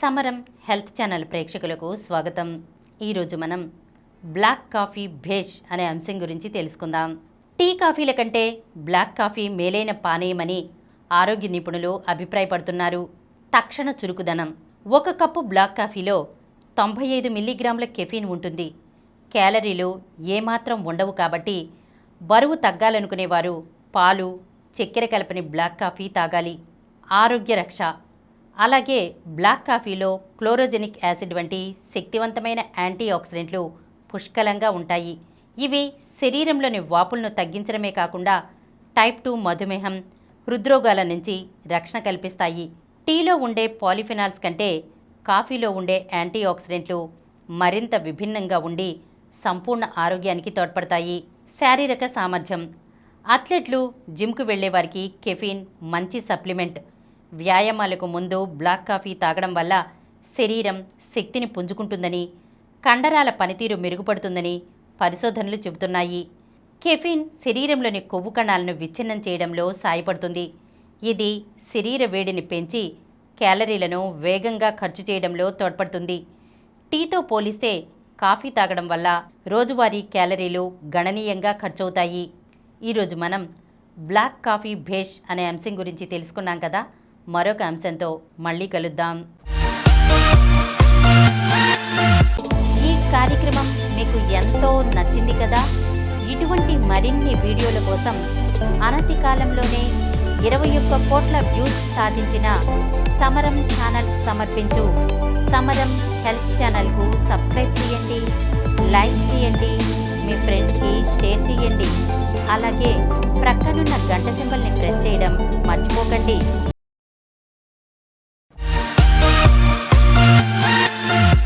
సమరం health channel ప్రేక్షకులకు స్వాగతం. ఈరోజు మనం బ్లాక్ కాఫీ భేష్ అనే అంశం గురించి తెలుసుకుందాం. టీ కాఫీల కంటే బ్లాక్ కాఫీ మేలైన పానీయమని ఆరోగ్య నిపుణులు అభిప్రాయపడుతున్నారు. తక్షణ చురుకుదనం. ఒక కప్పు బ్లాక్ కాఫీలో 95 మిల్లీగ్రాముల కెఫీన్ ఉంటుంది. క్యాలరీలు ఏమాత్రం ఉండవు కాబట్టి బరువు తగ్గాలనుకునేవారు పాలు, చక్కెర కలపని బ్లాక్ కాఫీ తాగాలి. ఆరోగ్య రక్ష. అలాగే బ్లాక్ కాఫీలో క్లోరోజెనిక్ యాసిడ్ వంటి శక్తివంతమైన యాంటీ ఆక్సిడెంట్లు పుష్కలంగా ఉంటాయి. ఇవి శరీరంలోని వాపులను తగ్గించడమే కాకుండా టైప్ 2 మధుమేహం, హృద్రోగాల నుంచి రక్షణ కల్పిస్తాయి. టీలో ఉండే పాలిఫినాల్స్ కంటే కాఫీలో ఉండే యాంటీ ఆక్సిడెంట్లు మరింత విభిన్నంగా ఉండి సంపూర్ణ ఆరోగ్యానికి తోడ్పడతాయి. శారీరక సామర్థ్యం. అథ్లెట్లు, జిమ్కు వెళ్లేవారికి కెఫీన్ మంచి సప్లిమెంట్. వ్యాయామాలకు ముందు బ్లాక్ కాఫీ తాగడం వల్ల శరీరం శక్తిని పుంజుకుంటుందని, కండరాల పనితీరు మెరుగుపడుతుందని పరిశోధనలు చెబుతున్నాయి. కెఫీన్ శరీరంలోని కొవ్వు కణాలను విచ్ఛిన్నం చేయడంలో సాయపడుతుంది. ఇది శరీర వేడిని పెంచి క్యాలరీలను వేగంగా ఖర్చు చేయడంలో తోడ్పడుతుంది. టీతో పోలిస్తే కాఫీ తాగడం వల్ల రోజువారీ క్యాలరీలు గణనీయంగా ఖర్చవుతాయి. ఈరోజు మనం బ్లాక్ కాఫీ భేష్ అనే అంశం గురించి తెలుసుకున్నాం కదా. మరొక అంశంతో మళ్ళీ కలుద్దాం. ఈ కార్యక్రమం మీకు ఎంతో నచ్చింది కదా. ఇటువంటి మరిన్ని వీడియోల కోసం అనతి కాలంలోనే 21 కోట్ల వ్యూస్ సాధించిన సమరం ఛానల్ సమర్పించు సమరం హెల్త్ ఛానల్కు సబ్స్క్రైబ్ చేయండి, లైక్ చేయండి, మీ ఫ్రెండ్స్కి షేర్ చేయండి. అలాగే ప్రక్కనున్న గంట సింబల్ని ప్రెస్ చేయడం మర్చిపోకండి.